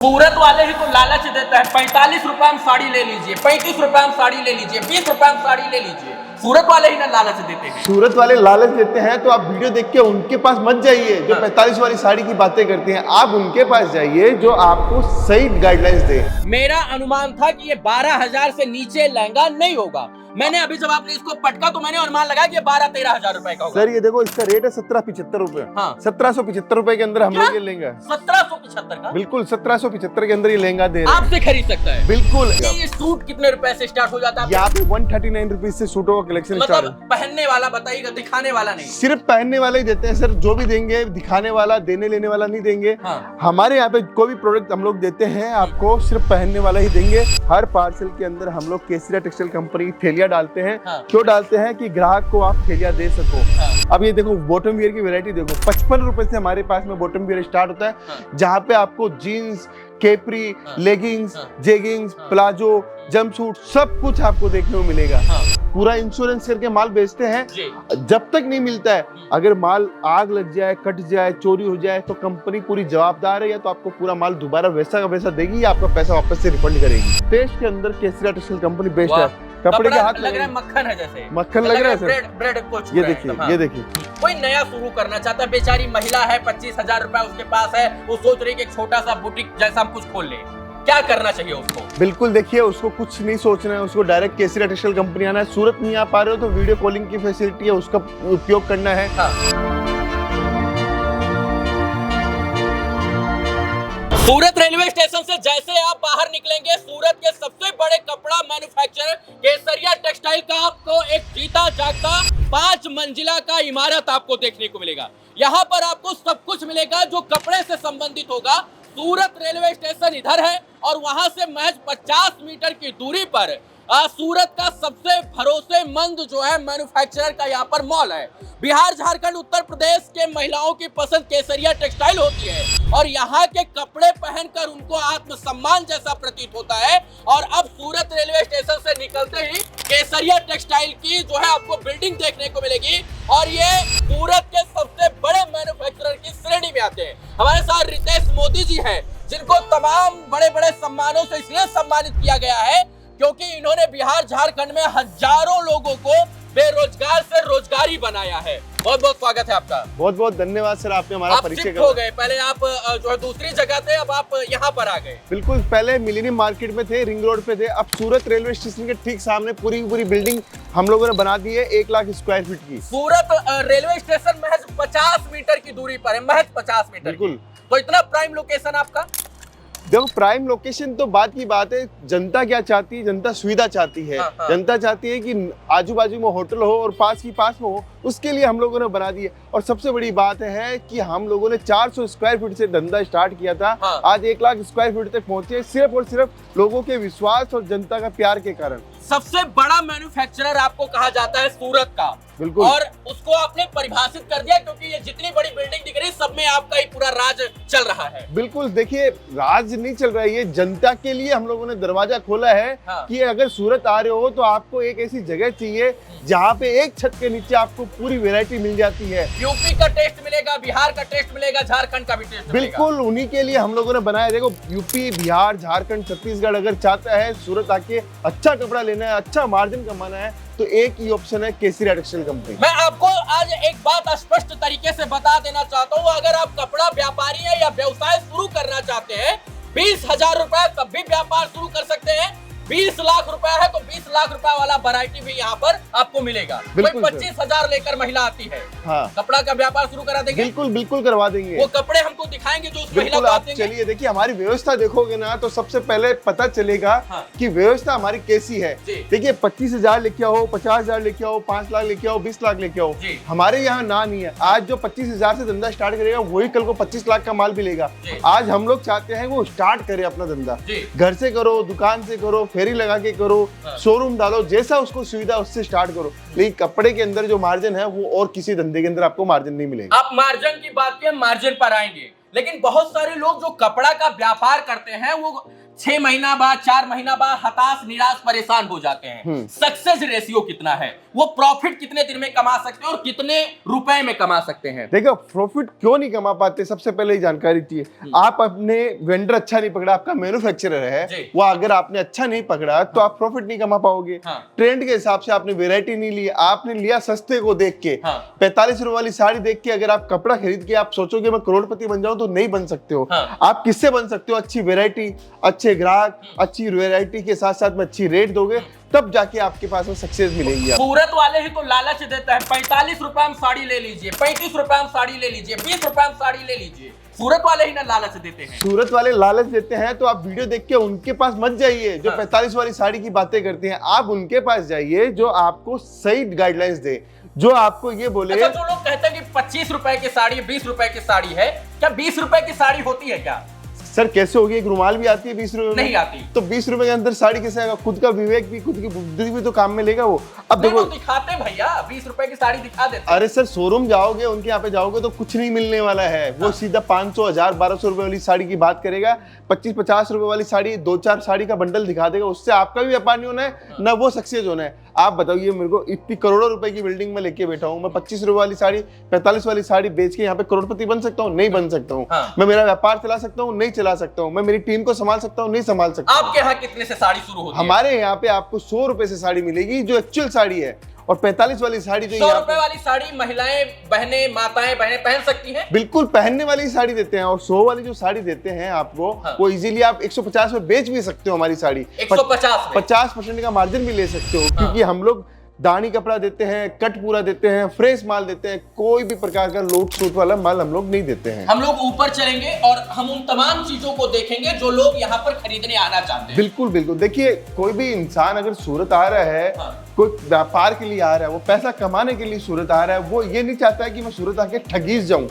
सूरत वाले ही तो लालच देता है, 45 रुपए में साड़ी ले लीजिए, 35 रुपए में साड़ी ले लीजिए, 20 रुपए में साड़ी ले लीजिए। सूरत वाले ही ना लालच देते हैं। सूरत वाले लालच देते हैं तो आप वीडियो देख के उनके पास मत जाइए जो 45 वाली साड़ी की बातें करते हैं। आप उनके पास जाइए जो आपको सही गाइडलाइंस दे। मेरा अनुमान था कि ये 12,000 से नीचे लहंगा नहीं होगा। मैंने अभी जब आपने इसको पटका तो मैंने अनुमान लगाया कि 12-13 हजार रुपए का होगा। सर ये देखो इसका रेट है 1775 रुपए। हाँ। 1775 रुपए के अंदर हम लोग ये लेंगे। 1775 का? बिल्कुल 1775 के अंदर ये लहंगा दे रहे हैं। आपसे खरीद सकता है? बिल्कुल। ये सूट कितने रुपए से स्टार्ट हो जाता है? यहाँ पे 139 रुपीज से सूटों का कलेक्शन स्टार्ट मतलब पहनने वाला बताइएगा, दिखाने वाला नहीं। सिर्फ पहनने वाला ही देते हैं सर। जो भी देंगे दिखाने वाला, देने लेने वाला नहीं देंगे। हाँ। हमारे यहाँ पे कोई भी प्रोडक्ट हम लोग देते हैं आपको सिर्फ पहनने वाला ही देंगे। हर पार्सल के अंदर हम लोग केसरिया टेक्सटाइल कंपनी थैलियां डालते हैं। हाँ। क्यों डालते हैं? कि ग्राहक को आप थैलियां दे सको। हाँ। अब ये देखो बॉटम वियर की वैरायटी देखो, 55 रुपए से हमारे पास में बॉटम वियर स्टार्ट होता है। हाँ। जहाँ पे आपको जीन्स, केपरी, हाँ। लेगिंग्स, हाँ। जेगिंग्स, हाँ। प्लाजो, जंपसूट सब कुछ आपको देखने को मिलेगा। हाँ। पूरा इंश्योरेंस करके माल बेचते हैं। जी। जब तक नहीं मिलता है, अगर माल आग लग जाए, कट जाए, चोरी हो जाए तो कंपनी पूरी जवाबदार है। या तो आपको पूरा माल दोबारा वैसा का वैसा देगी या आपका पैसा वापस से रिफंड करेगी। टेस्ट के अंदर केसरिया टेक्सटाइल कंपनी बेस्ट है। कपड़े के हाथ लग रहा है मक्खन है, जैसे मक्खन लग रहा है सर। ब्रेड कुछ ये देखिए, ये देखिए। कोई नया शुरू करना चाहता है, बेचारी महिला है, 25,000 रुपए उसके पास है, वो सोच रही है कि एक छोटा सा बुटीक जैसा हम कुछ खोल ले, क्या करना चाहिए उसको? बिल्कुल देखिए, उसको कुछ नहीं सोचना है, उसको डायरेक्ट केसरिया टेक्सटाइल कंपनी आना है। सूरत नहीं आ पा रहे हो तो वीडियो कॉलिंग की फैसिलिटी है, उसका उपयोग करना है। हाँ। सूरत रेलवे स्टेशन से जैसे आप बाहर निकलेंगे, सूरत के सबसे बड़े कपड़ा मैन्युफैक्चरर केसरिया टेक्सटाइल का आपको एक जीता जागता 5 मंजिला का इमारत आपको देखने को मिलेगा। यहाँ पर आपको सब कुछ मिलेगा जो कपड़े से संबंधित होगा। सूरत रेलवे स्टेशन इधर है और वहां से महज 50 मीटर की दूरी पर सूरत का सबसे भरोसेमंद जो है मैन्युफैक्चरर का यहाँ पर मॉल है। बिहार, झारखंड, उत्तर प्रदेश के महिलाओं की पसंद केसरिया टेक्सटाइल होती है और यहाँ के कपड़े पहनकर उनको आत्मसम्मान जैसा प्रतीत होता है। और अब सूरत रेलवे स्टेशन से निकलते ही केसरिया टेक्सटाइल की जो है आपको बिल्डिंग देखने को मिलेगी और ये सूरत के सबसे बड़े मैन्युफैक्चरर की श्रेणी में आते हैं। हमारे साथ रितेश मोदी जी हैं, जिनको तमाम बड़े बड़े सम्मानों से इसलिए सम्मानित किया गया है क्योंकि इन्होंने बिहार, झारखंड में हजारों लोगों को बेरोजगार से रोजगारी बनाया है। बहुत बहुत स्वागत है आपका। बहुत बहुत धन्यवाद सर, आपने हमारा परिचय शिफ्ट हो गए, पहले आप जो है दूसरी जगह थे, अब आप यहाँ पर आ गए। बिल्कुल, पहले मिलेनियम मार्केट में थे, रिंग रोड पे थे। अब सूरत रेलवे स्टेशन के ठीक सामने पूरी बिल्डिंग हम लोगों ने बना दी है 1 लाख स्क्वायर फीट की। सूरत रेलवे स्टेशन महज 50 मीटर की दूरी पर है, महज 50 मीटर। बिल्कुल। तो इतना प्राइम लोकेशन आपका। देखो प्राइम लोकेशन तो बात की बात है, जनता क्या चाहती है? जनता सुविधा चाहती है। हाँ, हाँ। जनता चाहती है कि आजू बाजू में होटल हो और पास में हो, उसके लिए हम लोगों ने बना दी है। और सबसे बड़ी बात है कि हम लोगों ने 400 स्क्वायर फीट से धंधा स्टार्ट किया था। हाँ। आज 1 लाख स्क्वायर फीट तक पहुंचे, सिर्फ और सिर्फ लोगों के विश्वास और जनता का प्यार के कारण। सबसे बड़ा मैन्युफैक्चरर आपको कहा जाता है सूरत का। बिल्कुल। और उसको आपने परिभाषित कर दिया क्योंकि ये जितनी बड़ी बिल्डिंग दिख रही है सब में आपका ही पूरा राज चल रहा है। बिल्कुल, देखिए राज नहीं चल रहा है, ये जनता के लिए हम लोगों ने दरवाजा खोला है। हाँ। कि अगर सूरत आ रहे हो तो आपको एक ऐसी जगह चाहिए जहाँ पे एक छत के नीचे आपको पूरी वैरायटी मिल जाती है। यूपी का टेस्ट मिलेगा, बिहार का टेस्ट मिलेगा, झारखंड का भी टेस्ट मिलेगा। बिल्कुल, उन्हीं के लिए हम लोगों ने बनाया। देखो यूपी, बिहार, झारखंड, छत्तीसगढ़ अगर चाहता है सूरत आके अच्छा कपड़ा लेना है, अच्छा मार्जिन कमाना है तो एक ही ऑप्शन है केसरिया टेक्सटाइल कंपनी। मैं आपको आज एक बात स्पष्ट तरीके से बता देना चाहता हूँ, अगर आप कपड़ा व्यापारी है या व्यवसाय शुरू करना चाहते हैं, 20,000 रुपए तब भी व्यापार शुरू कर सकते हैं। 20 लाख रुपए है तो 20 लाख रुपए वाला वैरायटी भी यहाँ पर आपको मिलेगा। कोई 25,000 लेकर महिला आती है, हाँ। कपड़ा का व्यापार शुरू करा देंगे। बिल्कुल करवा देंगे। वो कपड़े हमको दिखाएंगे जो उस महिला को आप चलिए देखिए, हमारी व्यवस्था देखोगे ना तो सबसे पहले पता चलेगा। हाँ। कि व्यवस्था हमारी कैसी है। देखिए 25,000 लेके आओ, 50,000 लेके आओ, 5 लाख लेके आओ, 20 लाख लेके आओ, हमारे यहाँ ना नहीं है। आज जो 25,000 से धंधा स्टार्ट करेगा वही कल को 25 लाख का माल भी लेगा। आज हम लोग चाहते हैं वो स्टार्ट करे अपना धंधा, घर से करो, दुकान से करो, फेरी लगा के करो, शोरूम डालो, जैसा उसको सुविधा उससे स्टार्ट करो। लेकिन कपड़े के अंदर जो मार्जिन है वो और किसी धंधे के अंदर आपको मार्जिन नहीं मिलेगा। आप मार्जिन की बात किए, मार्जिन पर आएंगे, लेकिन बहुत सारे लोग जो कपड़ा का व्यापार करते हैं वो 6 महीना बाद 4 महीना बाद हताश निराश परेशान हो जाते हैं। सक्सेस रेशियो कितना है, वो प्रॉफिट कितने दिन में कमा सकते हैं और कितने रुपए में कमा सकते हैं। देखो प्रॉफिट क्यों नहीं कमा पाते, सबसे पहले ये जानकारी चाहिए। आप अपने वेंडर अच्छा नहीं पकड़ा, आपका मैन्युफैक्चरर है वो अगर आपने अच्छा नहीं पकड़ा तो आप प्रॉफिट नहीं कमा पाओगे। ट्रेंड के हिसाब से आपने वेरायटी नहीं ली, आपने लिया सस्ते को देख के। 45 रुपए वाली साड़ी देख के अगर आप कपड़ा खरीद के आप सोचोगे मैं करोड़पति बन जाऊं तो नहीं बन सकते हो। आप किससे बन सकते हो, अच्छी वेरायटी, अच्छे ग्राहक, अच्छी वेरायटी के साथ साथ में अच्छी रेट दोगे तब जाके आपके पास में सक्सेस मिलेगी। सूरत वाले ही तो लालच देता है, 45 रुपए में साड़ी ले लीजिए, 35 रुपए में साड़ी ले लीजिए, 20 रुपए में साड़ी ले लीजिए। सूरत वाले ही ना लालच देते हैं। सूरत वाले लालच देते हैं तो आप वीडियो देख के उनके पास मत जाइए जो 45 वाली साड़ी की बातें करते हैं। आप उनके पास जाइए जो आपको सही गाइडलाइंस दे, जो आपको ये बोले। अच्छा, जो लोग कहते हैं कि 25 रुपए की साड़ी 20 रुपए की साड़ी है, क्या 20 रुपए की साड़ी होती है क्या? सर कैसे होगी, एक रुमाल भी आती है 20 रुपए में? नहीं आती। तो 20 रुपए के अंदर साड़ी कैसे आएगा? खुद का विवेक भी, खुद की बुद्धि भी तो काम में लेगा वो। अब देखो दिखाते भैया 20 रुपए की साड़ी दिखा देते। अरे सर शोरूम जाओगे, उनके यहाँ पे जाओगे तो कुछ नहीं मिलने वाला है। वो सीधा 500, 1000, 1200 रुपए वाली साड़ी की बात करेगा। 25-50 रुपए वाली साड़ी 2-4 साड़ी का बंडल दिखा देगा। उससे आपका भी व्यापार नहीं होना है ना वो सक्सेस होना है। आप बताइए मेरे को, इतनी करोड़ों रुपए की बिल्डिंग में लेके बैठा हूँ मैं, 25 रुपए वाली साड़ी 45 वाली साड़ी बेच के यहाँ पे करोड़पति बन सकता हूँ? नहीं बन सकता हूँ। मैं मेरा व्यापार चला सकता हूँ? नहीं चला सकता हूँ। मैं मेरी टीम को संभाल सकता हूँ? नहीं संभाल सकता। आपके यहाँ कितने से साड़ी शुरू होती है? हमारे यहाँ पे आपको 100 रुपए से साड़ी मिलेगी जो एक्चुअल साड़ी है, और 45 वाली साड़ी जो 100 रुपए वाली साड़ी महिलाएं, बहनें, माताएं, बहनें पहन सकती हैं? बिल्कुल पहनने वाली साड़ी देते हैं। और 100 वाली जो साड़ी देते हैं आपको वो इजीली आप 150 में बेच भी सकते हो। हमारी साड़ी 50% का मार्जिन भी ले सकते हो क्योंकि हम लोग दानी कपड़ा देते हैं, कट पूरा देते हैं, फ्रेश माल देते हैं। कोई भी प्रकार का लोट सूट वाला माल हम लोग नहीं देते हैं। हम लोग ऊपर चलेंगे और हम उन तमाम चीजों को देखेंगे जो लोग यहाँ पर खरीदने आना चाहते हैं। बिल्कुल बिल्कुल। देखिए कोई भी इंसान अगर सूरत आ रहा है, कोई व्यापार के लिए आ रहा है, वो पैसा कमाने के लिए सूरत आ रहा है, वो ये नहीं चाहता है कि मैं सूरत आके ठगीस जाऊं,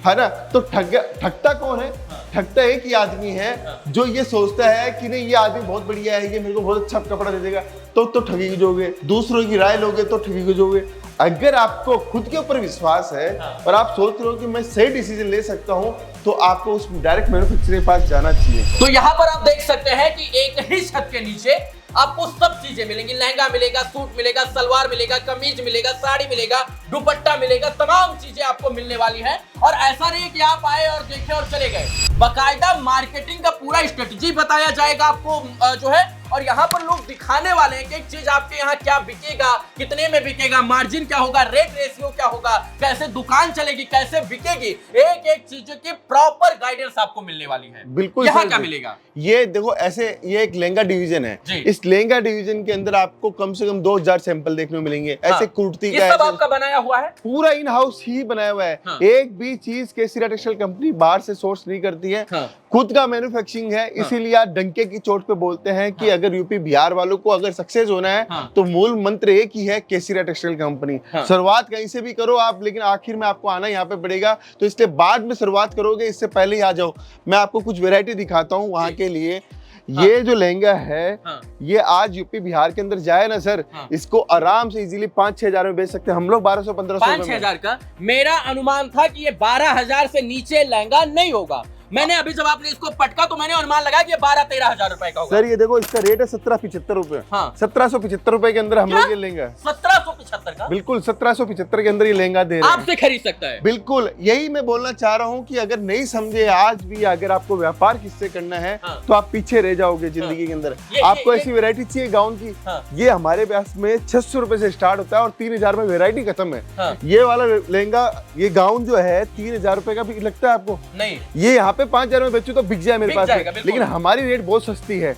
है ना। तो ठगता कौन है? ठगता एक ही आदमी है जो ये सोचता है कि नहीं ये आदमी बहुत बढ़िया है, ये मेरे को बहुत अच्छा कपड़ा दे देगा तो ठगी जाओगे। दूसरों की राय लोगे तो ठगी जाओगे। अगर आपको खुद के ऊपर विश्वास है और आप सोच रहे हो कि मैं सही डिसीजन ले सकता हूं तो आपको उस डायरेक्ट मैन्युफैक्चरर के पास जाना चाहिए। तो यहाँ पर आप देख सकते हैं कि एक ही छत के नीचे आपको सब चीजें मिलेंगी। लहंगा मिलेगा, सूट मिलेगा, सलवार मिलेगा, कमीज मिलेगा, साड़ी मिलेगा, दुपट्टा मिलेगा, तमाम चीजें आपको मिलने वाली हैं। और ऐसा नहीं कि आप आए और देखे और चले गए, बाकायदा मार्केटिंग का पूरा स्ट्रेटजी बताया जाएगा आपको जो है। और यहाँ पर लोग दिखाने वाले हैं कि एक चीज आपके यहाँ क्या बिकेगा, कितने में बिकेगा, मार्जिन क्या होगा, रेट रेशियो क्या होगा, कैसे दुकान चलेगी, कैसे बिकेगी, एक एक चीज की प्रॉपर गाइडेंस आपको मिलने वाली है। बिल्कुल। यहाँ क्या मिलेगा? ये देखो ऐसे, ये एक लहंगा डिवीजन है। इस लहंगा डिवीजन के अंदर आपको कम से कम 2000 सैंपल देखने को मिलेंगे। ऐसे कुर्ती का सब आपका बनाया हुआ है, पूरा इन हाउस ही बनाया हुआ है। एक भी चीज केसीरा टेक्सटाइल कंपनी बाहर से सोर्स नहीं करती है, खुद का मैन्युफैक्चरिंग है। इसीलिए आज डंके की चोट पे बोलते हैं कि अगर यूपी बिहार वालों को अगर सक्सेस होना है तो मूल मंत्र एक ही है, केसीरा टेक्सटाइल कंपनी। शुरुआत कहीं से भी करो आप, लेकिन आखिर में आपको आना यहाँ पे पड़ेगा। तो इसलिए बाद में शुरुआत करोगे, इससे पहले ही आ जाओ। मैं आपको कुछ वेरायटी दिखाता हूँ वहाँ के लिए। ये जो लहंगा है ये आज यूपी बिहार के अंदर जाए ना सर, इसको आराम से इजीली 5-6 हजार में बेच सकते हैं हम लोग। 1200-1500 5-6 हजार का मेरा अनुमान था कि ये 12,000 से नीचे लहंगा नहीं होगा। मैंने अभी जब आपने इसको पटका तो मैंने अनुमान लगाया कि 12-13 हजार रुपए का होगा। सर ये देखो इसका रेट है 1775 रुपए। 1775 रुपए के अंदर हम लोग ये लेंगे। 1775 का? बिल्कुल 1775 के अंदर ये लहंगा दे रहे हैं। आपसे खरीद सकता है। बिल्कुल यही मैं बोलना चाह रहा हूँ कि अगर नहीं समझे आज भी, अगर आपको व्यापार किससे करना है तो आप पीछे रह जाओगे जिंदगी के अंदर। आपको ऐसी वेरायटी चाहिए गाउन की, ये हमारे पास में 600 रुपए से स्टार्ट होता है और 3000 में वेरायटी खत्म है। ये वाला लहंगा, ये गाउन जो है 3000 रुपए का भी लगता है आपको? नहीं, ये यहाँ पे 5000 में बेचू तो बिक जाए मेरे पास में। लेकिन हमारी रेट बहुत सस्ती है।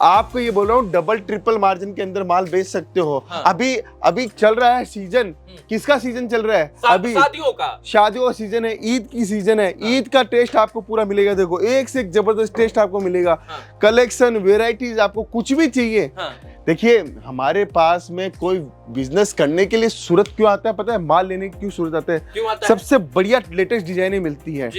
आपको ये बोल रहा हूँ डबल ट्रिपल मार्जिन के अंदर माल बेच सकते हो। अभी चल रहा है सीजन। किसका सीजन चल रहा है? अभी शादियों का सीजन है, ईद की सीजन है। ईद का टेस्ट आपको पूरा मिलेगा। देखो एक से एक जबरदस्त टेस्ट आपको मिलेगा। कलेक्शन, वेराइटीज, आपको कुछ भी चाहिए। देखिए हमारे पास में कोई बिजनेस करने के लिए सूरत क्यों आता है पता है? माल लेने की क्यों सूरत आता है? सबसे बढ़िया लेटेस्ट डिजाइने मिलती है,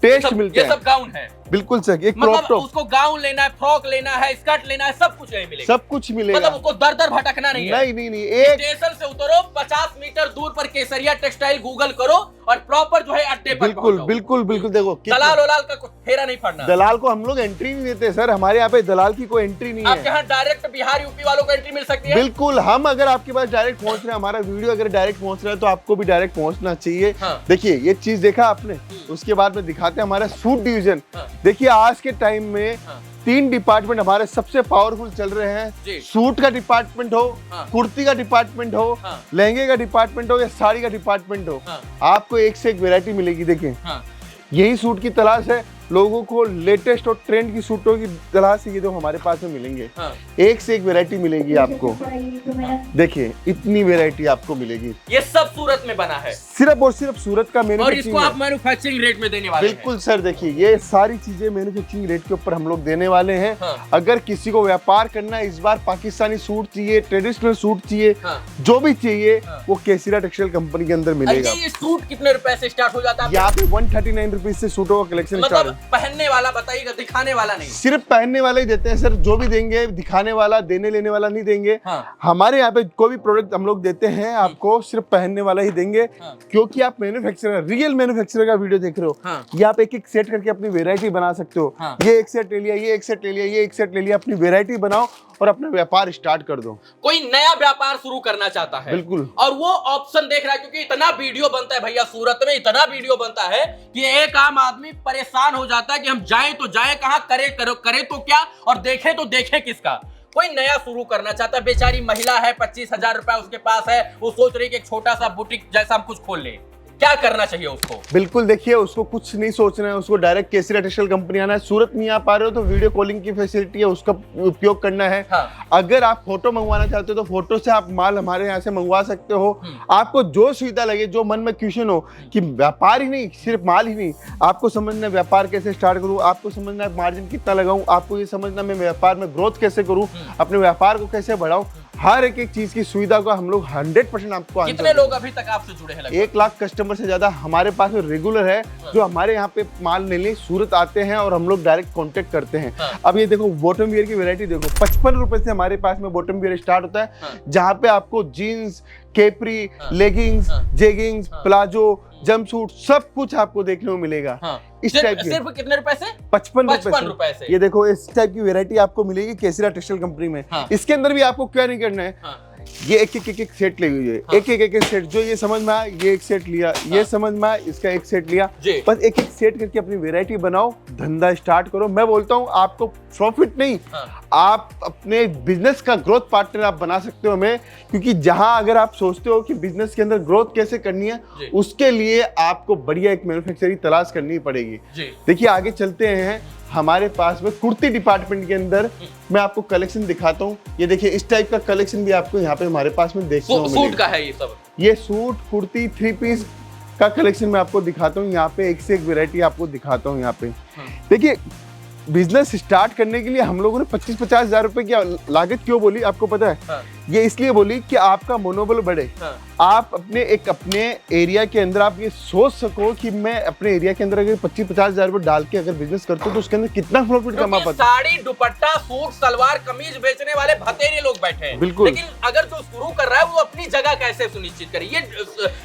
टेस्ट मिलता है। ये सब गाउन है। बिल्कुल सर, एक क्रॉप मतलब टॉप, उसको गाउन लेना है, फ्रॉक लेना है, स्कर्ट लेना है, सब कुछ यही मिलेगा। सब कुछ मिलेगा। मतलब उसको दर दर भटकना नहीं है। नहीं, एक स्टेशन से उतरो, 50 मीटर दूर पर केसरिया टेक्सटाइल गूगल करो और प्रॉपर जो है अड्डे पर बिल्कुल पहुंचो। बिल्कुल बिल्कुल। देखो दलाल वलाल का कुछ फेरा नहीं पड़ना। दलाल को हम लोग एंट्री नहीं देते सर, हमारे यहाँ पे दलाल की कोई एंट्री नहीं आपके है। यहाँ डायरेक्ट बिहार यूपी वालों को एंट्री मिल सकती है। बिल्कुल, हम अगर आपके पास डायरेक्ट पहुंच रहे हैं, हमारा वीडियो अगर डायरेक्ट पहुंच रहा है तो आपको भी डायरेक्ट पहुंचना चाहिए। हाँ। देखिए ये चीज देखा आपने, उसके बाद में दिखाते हैं हमारा सूट डिवीजन। हाँ। देखिए आज के टाइम में हाँ। 3 डिपार्टमेंट हमारे सबसे पावरफुल चल रहे जी। हैं। सूट का डिपार्टमेंट हो, हाँ। कुर्ती का डिपार्टमेंट हो, हाँ। लहंगे का डिपार्टमेंट हो या साड़ी का डिपार्टमेंट हो, हाँ। आपको एक से एक वैरायटी मिलेगी। देखिए हाँ। यही सूट की तलाश है लोगों को, लेटेस्ट और ट्रेंड की सूटों की तलाश है, ये जो हमारे पास में मिलेंगे। हाँ। एक से एक वैरायटी मिलेगी आपको। देखिए इतनी वैरायटी आपको मिलेगी। ये सब सूरत में बना है सिर्फ और सिर्फ सूरत का और इसको मैन्युफैक्चरिंग आप है। मैन्युफैक्चरिंग रेट में देने वाले हैं। बिल्कुल सर, देखिए ये सारी चीजें मैन्युफैक्चरिंग रेट के ऊपर हम लोग देने वाले हैं। हाँ। अगर किसी को व्यापार करना है, इस बार पाकिस्तानी सूट चाहिए, ट्रेडिशनल सूट चाहिए, हाँ। जो भी चाहिए हाँ। वो केसरिया टेक्सटाइल कंपनी के अंदर मिलेगा। ये सूट कितने रुपए से स्टार्ट हो जाता है? यहाँ पे 139 रुपीज से सूटों का कलेक्शन स्टार्ट मतलब है। पहनने वाला बताइएगा, दिखाने वाला नहीं। सिर्फ पहनने वाला ही देते हैं सर, जो भी देंगे दिखाने वाला, देने लेने वाला नहीं देंगे। हाँ। हमारे यहाँ पे कोई भी प्रोडक्ट हम लोग देते हैं आपको सिर्फ पहनने वाला ही देंगे। हाँ। क्योंकि आप मैन्युफैक्चरर, रियल मैन्युफैक्चरर का वीडियो देख रहे हो। हाँ। ये आप एक एक सेट करके अपनी वेरायटी बना सकते हो। हाँ। ये एक सेट ले लिया, ये एक सेट ले लिया, ये एक सेट ले लिया, अपनी वेरायटी बनाओ और अपना व्यापार स्टार्ट कर दो। कोई नया व्यापार शुरू करना चाहता है बिल्कुल। और वो ऑप्शन देख रहा है, क्योंकि इतना वीडियो बनता है भैया, सूरत में इतना वीडियो बनता है कि एक आम आदमी परेशान हो जाता है कि हम जाएं तो जाएं कहां, करे तो क्या और देखे तो देखे किसका। कोई नया शुरू करना चाहता है, बेचारी महिला है, 25,000 रुपए उसके पास है, वो सोच रही है कि एक छोटा सा बुटीक जैसा हम कुछ खोल ले, क्या करना चाहिए उसको? बिल्कुल, देखिए उसको कुछ नहीं सोचना है, उसको डायरेक्ट केसरिया टेक्सटाइल कंपनी आना है। सूरत नहीं आ पा रहे हो तो वीडियो कॉलिंग की फैसिलिटी है, उसका उपयोग करना है। हाँ। अगर आप फोटो मंगवाना चाहते हो तो फोटो से आप माल हमारे यहाँ से मंगवा सकते हो। आपको जो सुविधा लगे, जो मन में क्वेश्चन हो कि व्यापार ही नहीं, सिर्फ माल ही नहीं, आपको समझना है व्यापार कैसे स्टार्ट करूँ, आपको समझना है मार्जिन कितना लगाऊं, आपको ये समझना मैं व्यापार में ग्रोथ कैसे करूँ, अपने व्यापार को कैसे बढ़ाऊं, हर एक चीज की सुविधा को हम लोग 100% आपको कितने लोग अभी तक आपसे जुड़े हैं? 1 लाख कस्टमर से ज्यादा हमारे पास में रेगुलर है, जो हमारे यहाँ पे माल लेने सूरत आते हैं और हम लोग डायरेक्ट कांटेक्ट करते हैं। हाँ। अब ये देखो बॉटम वियर की वैरायटी देखो, 55 रुपए से हमारे पास में बॉटम वियर स्टार्ट होता है। हाँ। जहाँ पे आपको जीन्स, केपरी, हाँ। लेगिंग्स, हाँ। जेगिंग्स, हाँ। प्लाजो, जंपसूट सब कुछ आपको देखने को मिलेगा। हाँ। इस टाइप की सिर्फ कितने रुपए से? 55 रुपए से। ये देखो इस टाइप की वैरायटी आपको मिलेगी केसरिया टेक्सटाइल कंपनी में। हाँ। इसके अंदर भी आपको क्या नहीं करना है, हाँ। ये एक सेट ले लीजिए। हाँ। एक सेट, जो ये समझ में आया ये एक सेट लिया, ये समझ में आया इसका एक सेट लिया, जी। बस एक सेट करके अपनी वैरायटी बनाओ, धंधा स्टार्ट करो। मैं बोलता हूँ आपको प्रॉफिट नहीं, हाँ। आप अपने बिजनेस का ग्रोथ पार्टनर आप बना सकते हो हमें, क्योंकि जहां अगर आप सोचते हो कि बिजनेस के अंदर ग्रोथ कैसे करनी है, जी। उसके लिए आपको बढ़िया एक मैन्युफैक्चरिंग तलाश करनी पड़ेगी। जी। देखिए आगे चलते हैं, हमारे पास में कुर्ती डिपार्टमेंट के अंदर मैं आपको कलेक्शन दिखाता हूँ। ये देखिए इस टाइप का कलेक्शन भी आपको यहाँ पे हमारे पास में देखने को सूट मिलेगा। का है ये सब? ये सूट, कुर्ती, 3 पीस का कलेक्शन मैं आपको दिखाता हूँ। यहाँ पे एक से एक वैरायटी आपको दिखाता हूँ। यहाँ पे देखिए बिजनेस स्टार्ट करने के लिए हम लोगों ने 25-50 हजार रुपए की लागत क्यों बोली आपको पता है? हाँ। ये इसलिए बोली कि आपका मनोबल बढ़े। हाँ। आप अपने एरिया के अंदर आप ये सोच सको कि मैं अपने एरिया के अंदर अगर 25-50 हजार रुपए डाल के अगर बिजनेस करता हूँ तो उसके अंदर कितना प्रॉफिट कमा क्योंकि पाता। साड़ी, दुपट्टा, सूट, सलवार, कमीज बेचने वाले भतेरे लोग बैठे हैं। बिल्कुल। लेकिन अगर जो शुरू कर रहा है वो अपनी जगह कैसे सुनिश्चित करे,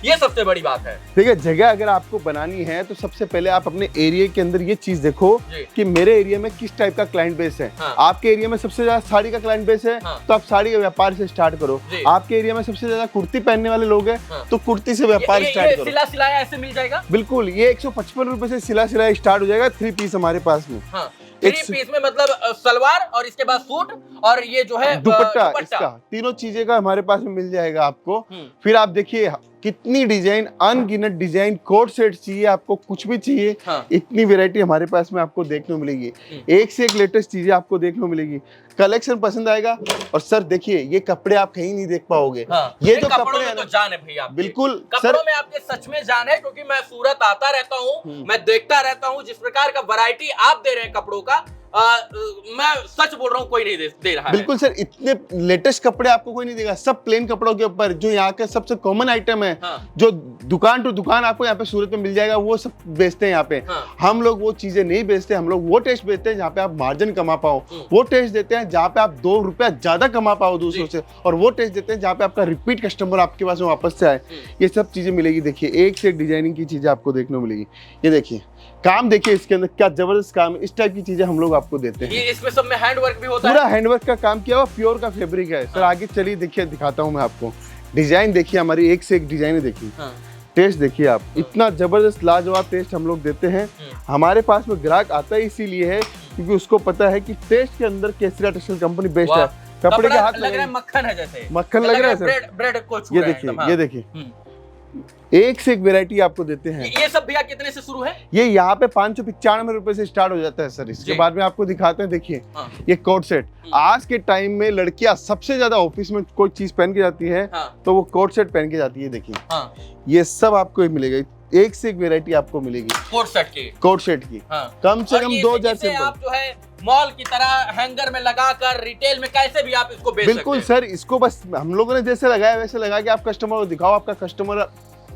ये सबसे बड़ी बात है। ठीक है, जगह अगर आपको बनानी है तो सबसे पहले आप अपने एरिया के अंदर ये चीज देखो जी। कि मेरे एरिया में किस टाइप का क्लाइंट बेस है। हाँ। आपके एरिया में सबसे ज्यादा साड़ी का क्लाइंट बेस है, हाँ। तो आप साड़ी के व्यापार से स्टार्ट करो। जी। आपके एरिया में सबसे ज्यादा कुर्ती पहनने वाले लोग हैं, हाँ। तो कुर्ती से व्यापार स्टार्ट करो। सिला सिलाया ऐसे मिल जाएगा? बिल्कुल, ये 155 रुपए से सिला सिलाई स्टार्ट हो जाएगा। 3 पीस हमारे पास में। हाँ। 3 पीस में मतलब सलवार और इसके बाद सूट और ये जो है दुपट्टा, इसका तीनों चीजें का हमारे पास में मिल जाएगा आपको। फिर आप देखिए कितनी डिजाइन, अनगिनत डिजाइन, कोट सेट चाहिए आपको, कुछ भी चाहिए। हाँ। इतनी वैरायटी हमारे पास में आपको देखने को मिलेगी। एक से एक लेटेस्ट चीजें आपको देखने को मिलेगी। कलेक्शन पसंद आएगा। और सर देखिए ये कपड़े आप कहीं नहीं देख पाओगे। हाँ। ये जो कपड़ों कपड़े में हैं तो ना, जान है भैया आपकी। बिल्कुल कपड़ों में आपके सच में जान है, क्योंकि मैं सूरत आता रहता हूँ, मैं देखता रहता हूँ जिस प्रकार का वैरायटी आप दे रहे हैं कपड़ों का, मैं सच बोल रहा हूँ, कोई नहीं दे रहा है। बिल्कुल सर, इतने लेटेस्ट कपड़े आपको कोई नहीं देगा, सब प्लेन कपड़ों के ऊपर, जो यहाँ का सबसे कॉमन आइटम है। हाँ। जो दुकान टू दुकान आपको यहाँ पे सूरत में मिल जाएगा, वो सब बेचते हैं यहाँ पे। हाँ। हम लोग वो चीजें नहीं बेचते, हम लोग वो टेस्ट बेचते हैं जहाँ पे आप मार्जिन कमा पाओ, वो टेस्ट देते हैं जहाँ पे आप 2 रुपया ज्यादा कमा पाओ दूसरों से, और वो टेस्ट देते हैं जहाँ पे आपका रिपीट कस्टमर आपके पास में वापस से आए। ये सब चीजें मिलेगी। देखिए, एक से एक डिजाइनिंग की चीजें आपको देखने को मिलेगी। ये देखिए काम, देखिए इसके अंदर क्या जबरदस्त काम है। इस टाइप की चीजें हम लोग आपको देते हैं। ये इसमें सब में हैंडवर्क भी होता है, पूरा हैंडवर्क का काम किया हुआ, प्योर का फैब्रिक है सर। आगे चलिए देखिए, दिखाता हूँ मैं आपको। डिजाइन देखिए, हमारी एक से एक डिजाइन देखिए। टेस्ट देखिए आप, इतना जबरदस्त लाजवाब टेस्ट हम लोग देते हैं। हमारे पास में ग्राहक आता ही इसीलिए है क्योंकि उसको पता है कि टेस्ट के अंदर केसरिया टेक्सटाइल कंपनी बेस्ट है। कपड़े के हाथ लग रहा है मक्खन है, जैसे मक्खन लग रहा है सर। ब्रेड को छू ये रहे हैं देखिए, एकदम। ये देखिए, एक से एक वेरायटी आपको देते हैं। ये सब भैया कितने से शुरू है? ये यहाँ पे 595 रुपए से स्टार्ट हो जाता है सर। इसके बाद में आपको दिखाते हैं, देखिए ये कोट सेट। आज के टाइम में लड़कियां सबसे ज्यादा ऑफिस में कोई चीज पहन के जाती है तो वो कोट सेट पहन के जाती है। देखिए ये सब आपको मिलेगा, एक से एक वेरायटी आपको मिलेगी कोट सेट की। कम से कम 2000 से आप जो है मॉल की तरह हैंगर में लगाकर रिटेल में कैसे भी आप इसको बेच सकते हैं। बिल्कुल सर, इसको बस हम लोगों ने जैसे लगाया वैसे लगा के आप कस्टमर को दिखाओ, आपका कस्टमर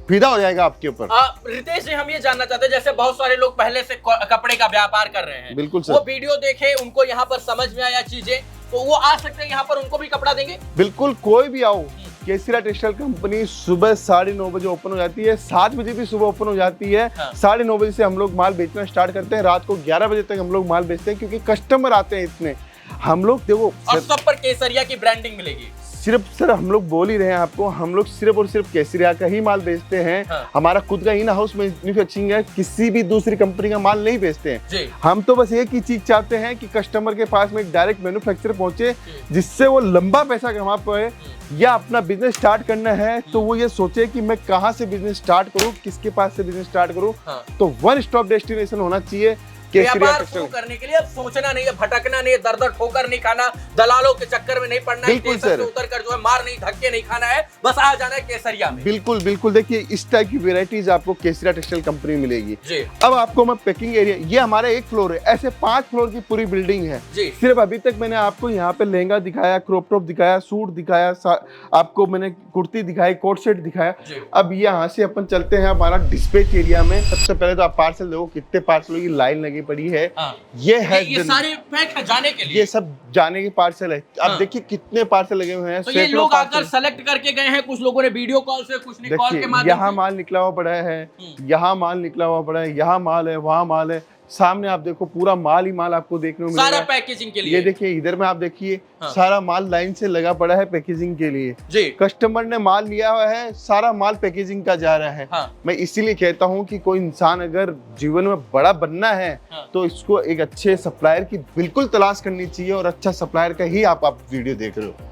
फिदा हो जाएगा आपके ऊपर। रितेश जी, हम ये जानना चाहते हैं, जैसे बहुत सारे लोग पहले से कपड़े का व्यापार कर रहे हैं, बिल्कुल सर, वो वीडियो देखे, उनको यहाँ पर समझ में आया चीजें, तो वो आ सकते हैं यहाँ पर, उनको भी कपड़ा देंगे। बिल्कुल, कोई भी आओ। केसरिया टेक्सटाइल कंपनी सुबह 9:30 बजे ओपन हो जाती है, 7 बजे भी सुबह ओपन हो जाती है। 9:30 बजे से हम लोग माल बेचना स्टार्ट करते हैं, रात को 11 बजे तक हम लोग माल बेचते हैं क्योंकि कस्टमर आते हैं इतने। हम लोग देखो, और सब पर केसरिया की ब्रांडिंग मिलेगी। सिर्फ सर हम लोग बोल ही रहे हैं आपको, हम लोग सिर्फ और सिर्फ केसरिया का ही माल बेचते हैं। हमारा खुद का इन हाउस मैन्युफैक्चरिंग है, किसी भी दूसरी कंपनी का माल नहीं बेचते हैं। हम तो बस एक ही चीज चाहते हैं कि कस्टमर के पास में एक डायरेक्ट मैन्युफैक्चरर पहुंचे, जिससे वो लंबा पैसा कमा पाए, या अपना बिजनेस स्टार्ट करना है तो वो ये सोचे कि मैं कहाँ से बिजनेस स्टार्ट करूँ, किसके पास से बिजनेस स्टार्ट करूँ। तो वन स्टॉप डेस्टिनेशन होना चाहिए व्यापार शुरू करने के लिए। अब सोचना नहीं है, भटकना नहीं है, दर ठोकर नहीं खाना, दलालों के चक्कर में नहीं पड़ना है, स्टेशन से उतर कर जो है मार नहीं, धक्के नहीं खाना है, बस आ जाना है केसरिया में। बिल्कुल बिल्कुल, देखिए इस टाइप की वेराइटीज आपको केसरिया टेक्सटाइल कंपनी मिलेगी। अब आपको मैं पैकिंग एरिया, ये हमारा 1 फ्लोर है, ऐसे 5 फ्लोर की पूरी बिल्डिंग है। सिर्फ अभी तक मैंने आपको यहाँ पे लहंगा दिखाया, क्रॉप टॉप दिखाया, सूट दिखाया, आपको मैंने कुर्ती दिखाई, कोट सेट दिखाया। अब यहाँ से अपन चलते हैं हमारा डिस्पैच एरिया में। सबसे पहले तो आप पार्सल देखो, कितने पार्सलों की लाइन लगी पड़ी है। ये सारे पैक है जाने के लिए, ये सब जाने के पार्सल है। आप देखिए कितने पार्सल लगे हुए हैं। तो ये लोग आकर सेलेक्ट करके गए हैं, कुछ लोगों ने वीडियो कॉल से, कुछ ने कॉल के माध्यम से। यहाँ माल निकला हुआ पड़ा है, यहाँ माल निकला हुआ पड़ा है, यहाँ माल है, वहाँ माल है। सामने आप देखो पूरा माल ही माल आपको देखने को मिलेगा, सारा पैकेजिंग के लिए। ये देखिए इधर में आप देखिए, सारा माल लाइन से लगा पड़ा है पैकेजिंग के लिए जी। कस्टमर ने माल लिया हुआ है, सारा माल पैकेजिंग का जा रहा है। मैं इसीलिए कहता हूँ कि कोई इंसान अगर जीवन में बड़ा बनना है तो इसको एक अच्छे सप्लायर की बिल्कुल तलाश करनी चाहिए, और अच्छा सप्लायर का ही आप वीडियो देख रहे हो।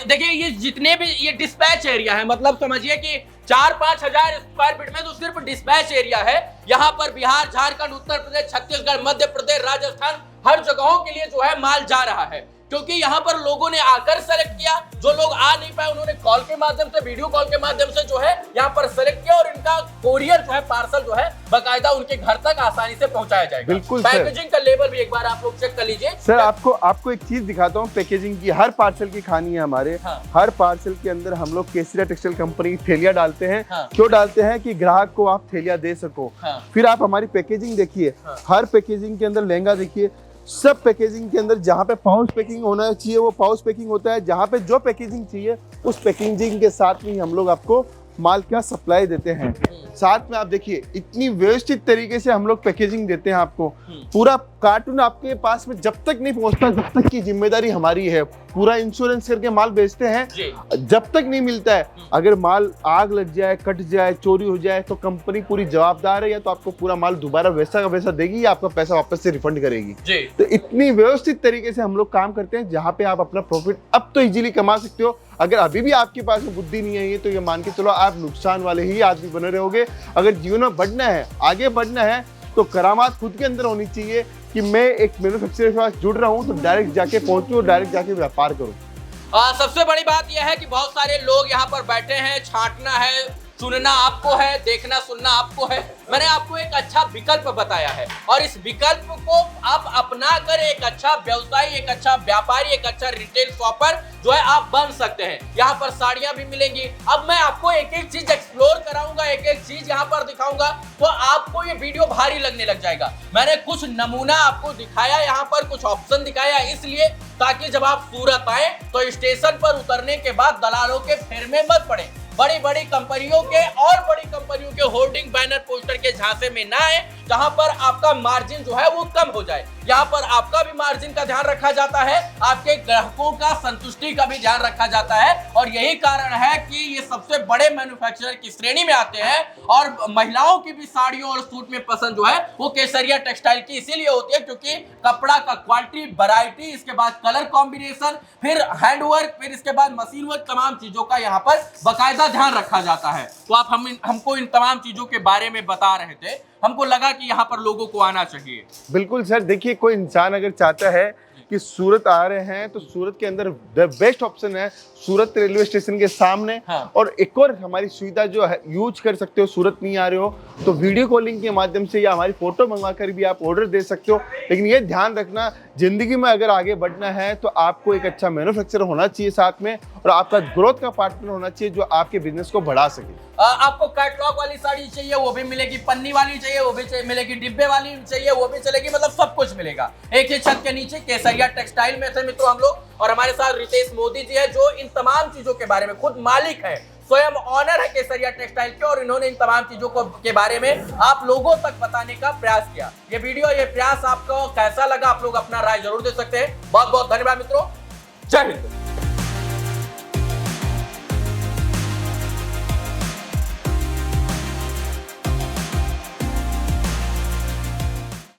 देखिए ये जितने भी ये डिस्पैच एरिया है, मतलब समझिए कि 4-5 हजार स्क्वायर फीट में तो सिर्फ डिस्पैच एरिया है। यहाँ पर बिहार, झारखंड, उत्तर प्रदेश, छत्तीसगढ़, मध्य प्रदेश, राजस्थान, हर जगहों के लिए जो है माल जा रहा है, क्योंकि यहाँ पर लोगों ने आकर सेलेक्ट किया। जो लोग आ नहीं पाए उन्होंने कॉल के माध्यम से, वीडियो कॉल के माध्यम से जो है यहाँ पर सेलेक्ट किया, और इनका कोरियर जो है, पार्सल जो है बाकायदा उनके घर तक आसानी से पहुंचाया जाएगा। बिल्कुल, पैकेजिंग का लेवल भी एक बार आप लोग चेक कर लीजिए। सर आपको एक चीज दिखाता हूँ पैकेजिंग की। हर पार्सल की कहानी है हमारे। हर पार्सल के अंदर हम लोग केसरिया टेक्सटाइल कंपनी की थैलियां डालते हैं। क्यों डालते हैं? कि ग्राहक को आप थैलियां दे सको। फिर आप हमारी पैकेजिंग देखिए, हर पैकेजिंग के अंदर लहंगा देखिए, सब पैकेजिंग के अंदर जहाँ पे पाउच पैकिंग होना चाहिए वो पाउच पैकिंग होता है, जहाँ पे जो पैकेजिंग चाहिए उस पैकेजिंग के साथ में हम लोग आपको माल का सप्लाई देते हैं। साथ में आप देखिए इतनी व्यवस्थित तरीके से हम लोग पैकेजिंग देते हैं आपको। पूरा कार्टून आपके पास में जब तक नहीं पहुंचता जब तक की जिम्मेदारी हमारी है। पूरा इंश्योरेंस करके माल बेचते हैं, जब तक नहीं मिलता है, अगर माल आग लग जाए, कट जाए, चोरी हो जाए तो कंपनी पूरी जवाबदार है, या तो आपको पूरा माल दोबारा वैसा का वैसा देगी या आपका पैसा वापस से रिफंड करेगी। तो इतनी व्यवस्थित तरीके से हम लोग काम करते हैं, जहाँ पे आप अपना प्रॉफिट अब तो इजीली कमा सकते हो। अगर अभी भी आपके पास बुद्धि नहीं है तो ये मान के चलो आप नुकसान वाले ही आदमी बने रहोगे। अगर जीवन में बढ़ना है, आगे बढ़ना है, तो करामात खुद के अंदर होनी चाहिए कि मैं एक मैन्युफैक्चरर के पास जुड़ रहा हूँ तो डायरेक्ट जाके पहुंचूं, डायरेक्ट जाके व्यापार करूँ। सबसे बड़ी बात यह है कि बहुत सारे लोग यहाँ पर बैठे हैं, छांटना है, सुनना आपको है, देखना सुनना आपको है। मैंने आपको एक अच्छा विकल्प बताया है और इस विकल्प को आप अपना कर एक अच्छा व्यवसायी, एक अच्छा व्यापारी, एक अच्छा रिटेल शॉपर जो है आप बन सकते हैं। यहाँ पर साड़ियां भी मिलेंगी। अब मैं आपको एक एक चीज एक्सप्लोर कराऊंगा, एक एक चीज यहाँ पर दिखाऊंगा, तो आपको ये वीडियो भारी लगने लग जाएगा। मैंने कुछ नमूना आपको दिखाया, यहाँ पर कुछ ऑप्शन दिखाया इसलिए ताकि जब आप सूरत आए तो स्टेशन पर उतरने के बाद दलालों के फेर में मत पड़े, बड़ी बड़ी कंपनियों के और बड़ी कंपनियों के होर्डिंग बैनर पोस्टर के झांसे में ना आए, जहां पर आपका मार्जिन जो है वो कम हो जाए। यहाँ पर आपका भी मार्जिन का ध्यान रखा जाता है, आपके ग्राहकों का संतुष्टि का भी ध्यान रखा जाता है और यही कारण है कि ये सबसे बड़े मैन्युफैक्चरर की श्रेणी में आते हैं। और महिलाओं की भी साड़ियों और सूट में पसंद जो है वो केसरिया टेक्सटाइल की इसीलिए होती है क्योंकि कपड़ा का क्वालिटी, वैरायटी, इसके बाद कलर कॉम्बिनेशन, फिर हैंडवर्क, फिर इसके बाद मशीन वर्क, तमाम चीजों का यहाँ पर बाकायदा ध्यान रखा जाता है। तो आप हमको इन तमाम चीजों के बारे में बता रहे थे, हमको लगा कि यहाँ पर लोगों को आना चाहिए। बिल्कुल सर, देखिए कोई इंसान अगर चाहता है कि सूरत आ रहे हैं तो सूरत के अंदर द बेस्ट ऑप्शन है सूरत रेलवे स्टेशन के सामने। हाँ। और एक और हमारी सुविधा जो है यूज कर सकते हो, सूरत नहीं आ रहे हो तो वीडियो कॉलिंग के माध्यम से या हमारी फोटो मंगवा कर भी आप ऑर्डर दे सकते हो। लेकिन ये ध्यान रखना, जिंदगी में अगर आगे बढ़ना है तो आपको एक अच्छा मैन्युफैक्चरर होना चाहिए साथ में, और आपका ग्रोथ का पार्टनर होना चाहिए जो आपके बिजनेस को बढ़ा सके। आपको कैटलॉग वाली साड़ी चाहिए वो भी मिलेगी, पन्नी वाली चाहिए वो भी मिलेगी, डिब्बे वाली चाहिए वो भी चलेगी, मतलब सब कुछ मिलेगा एक ही छत के नीचे। केसरिया टेक्सटाइल में थे मित्रों हम लोग, और हमारे साथ रितेश मोदी जी है जो इन तमाम चीजों के बारे में खुद मालिक है, स्वयं ऑनर है केसरिया टेक्सटाइल के, और इन्होंने इन तमाम चीजों को के बारे में आप लोगों तक बताने का प्रयास किया। ये वीडियो, ये प्रयास आपको कैसा लगा, आप लोग अपना राय जरूर दे सकते हैं। बहुत बहुत धन्यवाद मित्रों, जय हिंद।